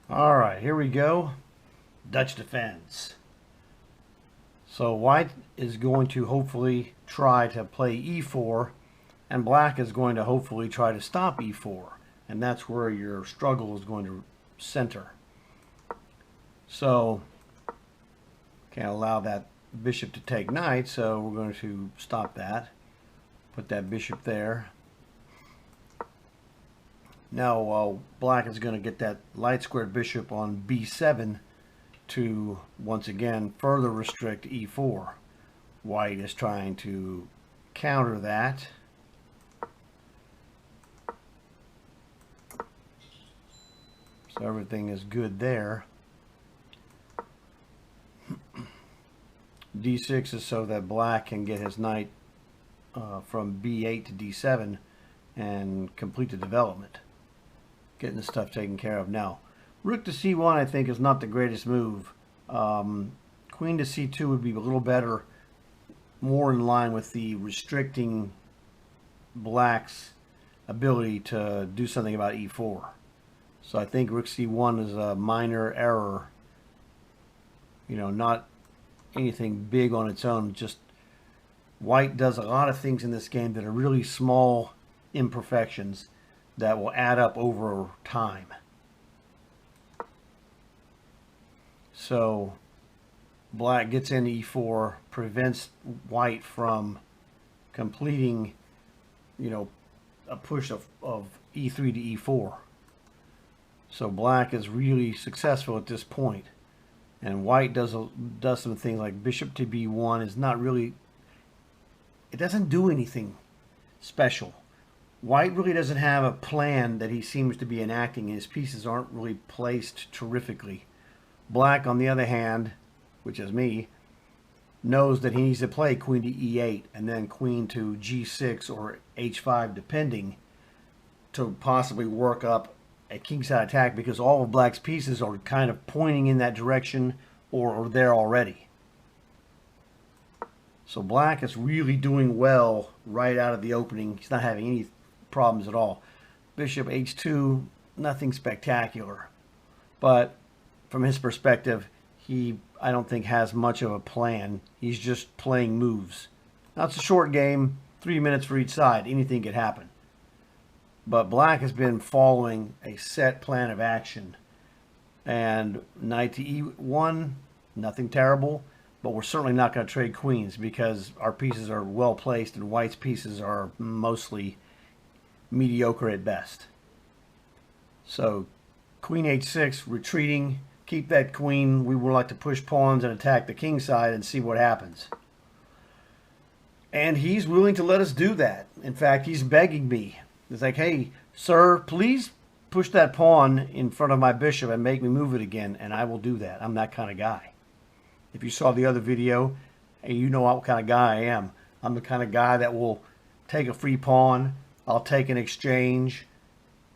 All right, here we go. Dutch defense. So white is going to hopefully try to play e4, and black is going to hopefully try to stop e4. And that's where your struggle is going to center. So can't allow that bishop to take knight, so we're going to stop that. Put that bishop there. Now black is going to get that light squared bishop on b7 to once again further restrict e4. White is trying to counter that. So everything is good there. d6 is so that black can get his knight from b8 to d7 and complete the development. Getting the stuff taken care of. Now, rook to c1 I think is not the greatest move. Queen to c2 would be a little better, more in line with the restricting black's ability to do something about e4. So I think rook c1 is a minor error. You know, not anything big on its own. Just white does a lot of things in this game that are really small imperfections that will add up over time. So black gets into e4, prevents white from completing, you know, a push of e3 to e4. So black is really successful at this point. And white does some things like bishop to b1 is not really, it doesn't do anything special. White really doesn't have a plan that he seems to be enacting, and his pieces aren't really placed terrifically. Black, on the other hand, which is me, knows that he needs to play queen to e8 and then queen to g6 or h5 depending, to possibly work up a kingside attack, because all of black's pieces are kind of pointing in that direction or are there already. So black is really doing well right out of the opening. He's not having any problems at all. Bishop h2, nothing spectacular. But from his perspective, I don't think has much of a plan. He's just playing moves. Now it's a short game, 3 minutes for each side. Anything could happen. But black has been following a set plan of action. And knight to e1, nothing terrible. But we're certainly not going to trade queens because our pieces are well placed and white's pieces are mostly mediocre at best. So queen h6, retreating, keep that queen. We would like to push pawns and attack the king side and see what happens. And he's willing to let us do that. In fact, he's begging me. It's like, hey, sir, please push that pawn in front of my bishop and make me move it again, and I will do that. I'm that kind of guy. If you saw the other video, hey, you know what kind of guy I am. I'm the kind of guy that will take a free pawn, I'll take an exchange,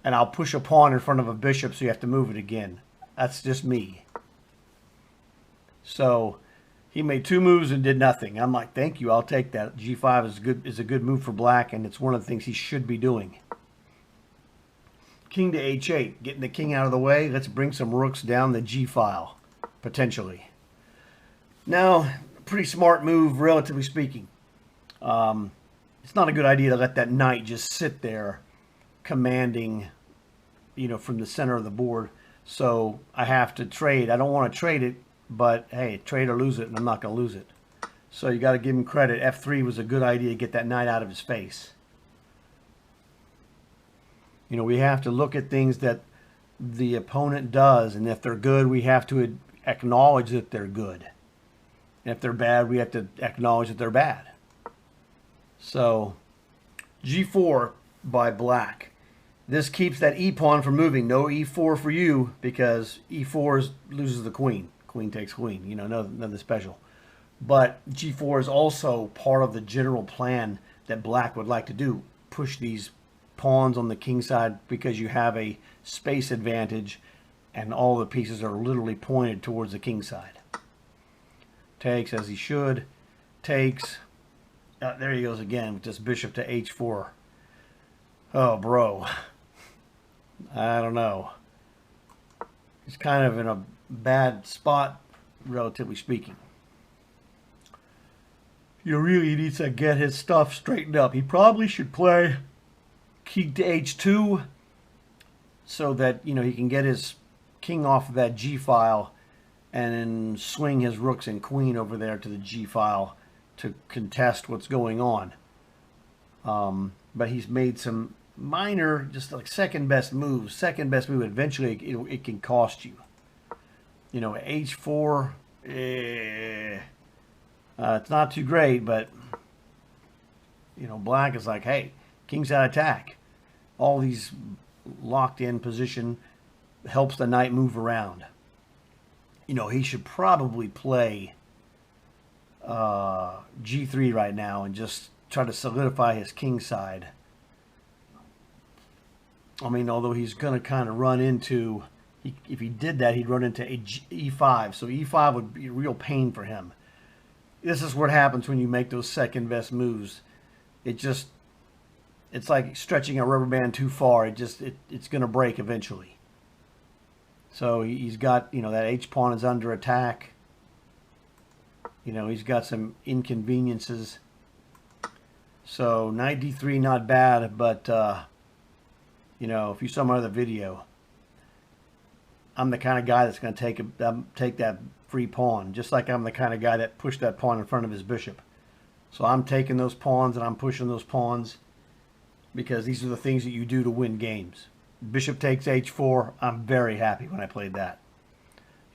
and I'll push a pawn in front of a bishop so you have to move it again. That's just me. So he made 2 moves and did nothing. I'm like, thank you, I'll take that. G5 is a good move for black, and it's one of the things he should be doing. King to h8, getting the king out of the way. Let's bring some rooks down the g file, potentially. Now, pretty smart move, relatively speaking. It's not a good idea to let that knight just sit there commanding, you know, from the center of the board. So I have to trade. I don't want to trade it, but hey, trade or lose it, and I'm not going to lose it. So you got to give him credit. F3 was a good idea to get that knight out of his face. You know, we have to look at things that the opponent does, and if they're good, we have to acknowledge that they're good. And if they're bad, we have to acknowledge that they're bad. So g4 by black. This keeps that e-pawn from moving. No e4 for you, because e4 loses the queen. Queen takes queen. You know, nothing special. But g4 is also part of the general plan that black would like to do. Push these pawns on the king side because you have a space advantage and all the pieces are literally pointed towards the king side. Takes as he should. Takes. There he goes again with this bishop to h4. Oh, bro. I don't know. He's kind of in a bad spot, relatively speaking. You really needs to get his stuff straightened up. He probably should play king to h2 so that, you know, he can get his king off of that g file and then swing his rooks and queen over there to the g file to contest what's going on. But he's made some minor, just like second best moves. Second best move, eventually it can cost you. You know, h4, it's not too great, but, you know, black is like, hey, king's out of attack. All these locked in position helps the knight move around. You know, he should probably play g3 right now and just try to solidify his king side. I mean, although he's going to kind of run into, if he did that, he'd run into e5. So e5 would be a real pain for him. This is what happens when you make those second best moves. It's like stretching a rubber band too far. It's going to break eventually. So he's got, you know, that h pawn is under attack. You know, he's got some inconveniences. So knight d3, not bad, but you know, if you saw my other video, I'm the kind of guy that's going to take that free pawn, just like I'm the kind of guy that pushed that pawn in front of his bishop. So I'm taking those pawns and I'm pushing those pawns because these are the things that you do to win games. Bishop takes h4. I'm very happy when I played that.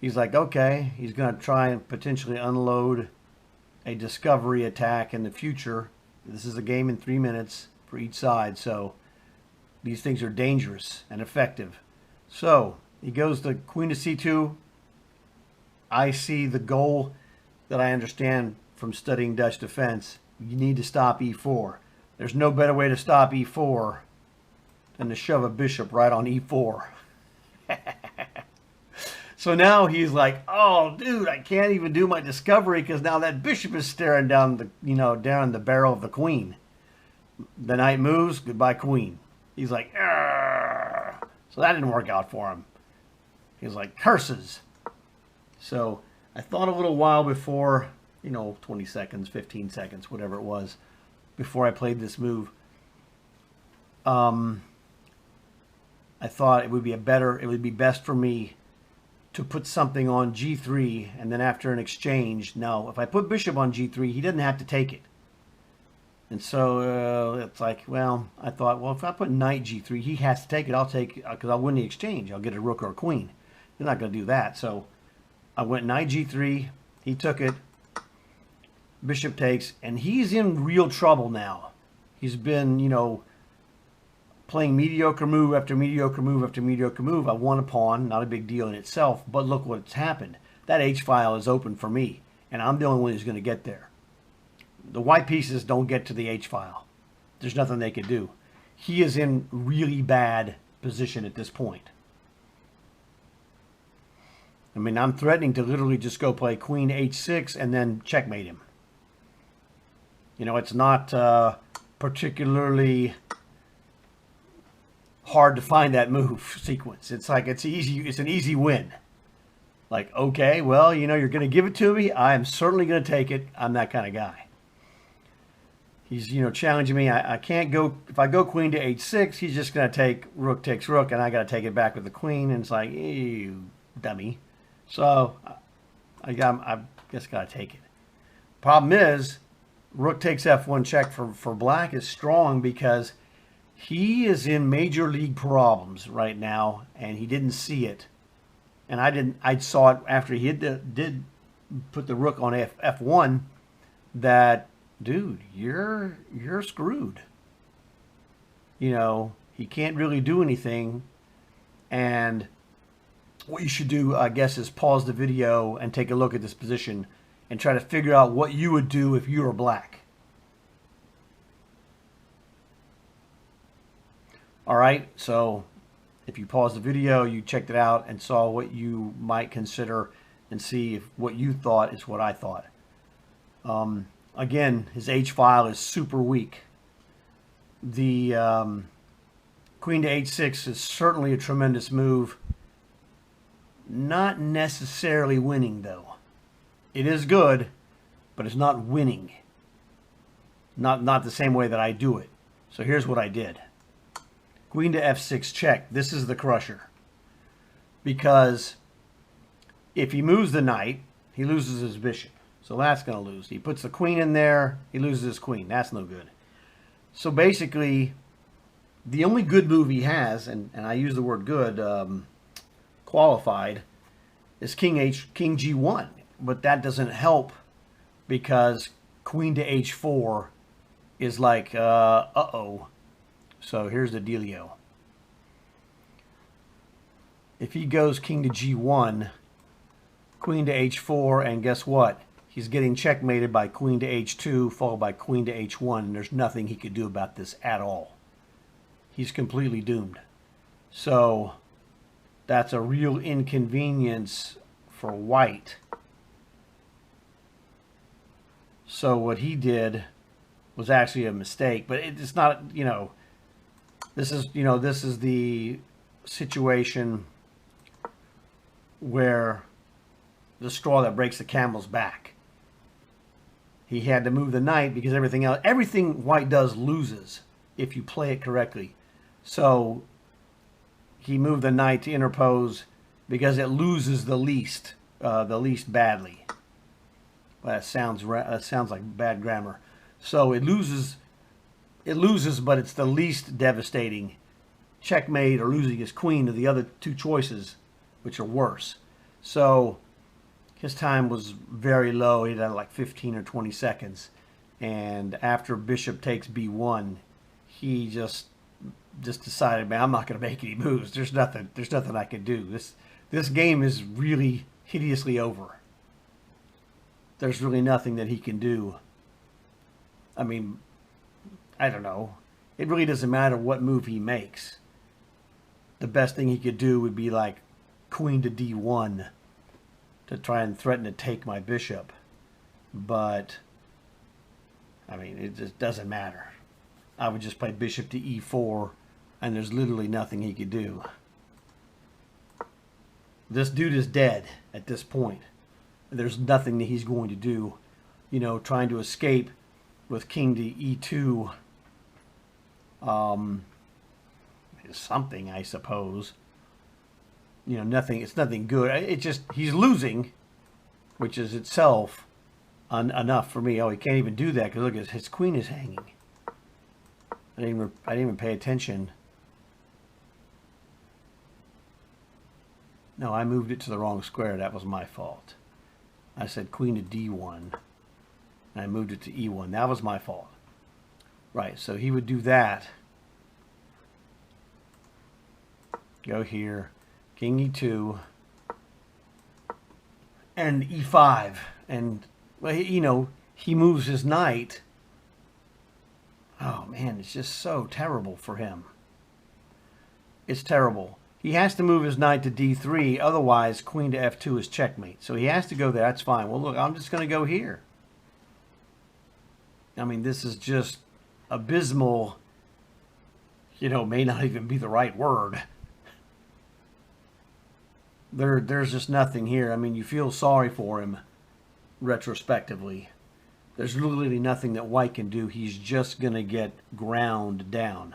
He's like, okay, he's going to try and potentially unload a discovery attack in the future. This is a game in 3 minutes for each side, so these things are dangerous and effective. So he goes to queen to c2. I see the goal that I understand from studying Dutch defense. You need to stop e4. There's no better way to stop e4 than to shove a bishop right on e4. So now he's like, oh, dude, I can't even do my discovery because now that bishop is staring down the, you know, down the barrel of the queen. The knight moves, goodbye queen. He's like, argh. So that didn't work out for him. He's like, curses. So I thought a little while before, you know, 20 seconds, 15 seconds, whatever it was, before I played this move. I thought it would be best for me to put something on g3, and then after an exchange. Now, if I put bishop on g3, he doesn't have to take it. And so it's like, well, I thought, well, if I put knight g3, he has to take it. I'll take it because I'll win the exchange. I'll get a rook or a queen. They're not going to do that. So I went knight g3. He took it. Bishop takes, and he's in real trouble now. He's been, you know, playing mediocre move after mediocre move after mediocre move. I won a pawn, not a big deal in itself, but look what's happened. That h file is open for me, and I'm the only one who's going to get there. The white pieces don't get to the h file. There's nothing they can do. He is in really bad position at this point. I mean, I'm threatening to literally just go play queen h6 and then checkmate him. You know, it's not particularly hard to find that move sequence. It's like it's an easy win. Like, okay, well, you know, you're going to give it to me. I am certainly going to take it. I'm that kind of guy. He's, you know, challenging me. I can't go, if I go queen to h6, he's just going to take rook takes rook, and I got to take it back with the queen, and it's like, ew, dummy. So I guess got to take it. Problem is, rook takes f1 check for black is strong because he is in major league problems right now, and he didn't see it. And I saw it after he did put the rook on f1 that, dude, you're screwed. You know, he can't really do anything. And what you should do, I guess, is pause the video and take a look at this position and try to figure out what you would do if you were black. All right, so if you paused the video, you checked it out and saw what you might consider and see if what you thought is what I thought. Again, his H file is super weak. The queen to h6 is certainly a tremendous move. Not necessarily winning, though. It is good, but it's not winning. Not the same way that I do it. So here's what I did. Queen to f6 check. This is the crusher. Because if he moves the knight, he loses his bishop. So that's going to lose. He puts the queen in there, he loses his queen. That's no good. So basically, the only good move he has, and I use the word good, qualified, is king g1. But that doesn't help because queen to h4 is like, uh-oh. So here's the dealio. If he goes king to g1, queen to h4, and guess what? He's getting checkmated by queen to h2, followed by queen to h1, and there's nothing he could do about this at all. He's completely doomed. So that's a real inconvenience for white. So what he did was actually a mistake, but it's not, you know, this is the situation where the straw that breaks the camel's back. He had to move the knight because everything white does loses if you play it correctly. So he moved the knight to interpose because it loses the least badly. Well, that sounds like bad grammar. So it loses, but it's the least devastating. Checkmate or losing his queen to the other two choices, which are worse. So his time was very low. He had like 15 or 20 seconds. And after bishop takes b1, he just decided, man, I'm not going to make any moves. There's nothing I can do. This game is really hideously over. There's really nothing that he can do. I mean, I don't know. It really doesn't matter what move he makes. The best thing he could do would be like queen to d1 to try and threaten to take my bishop. But, I mean, it just doesn't matter. I would just play bishop to e4, and there's literally nothing he could do. This dude is dead at this point. There's nothing that he's going to do. You know, trying to escape with king to e2 is something, I suppose. You know, nothing. It's nothing good. It just, he's losing, which is itself enough for me. Oh, he can't even do that because look, his queen is hanging. I didn't even pay attention. No, I moved it to the wrong square. That was my fault. I said queen to d1. And I moved it to e1. That was my fault. Right, so he would do that. Go here. King e2. And e5. And, well, you know, he moves his knight. Oh, man, it's just so terrible for him. It's terrible. He has to move his knight to d3, otherwise queen to f2 is checkmate. So he has to go there. That's fine. Well, look, I'm just going to go here. I mean, this is just abysmal. You know, may not even be the right word. There's just nothing here. I mean, you feel sorry for him retrospectively. There's literally nothing that white can do. He's just going to get ground down.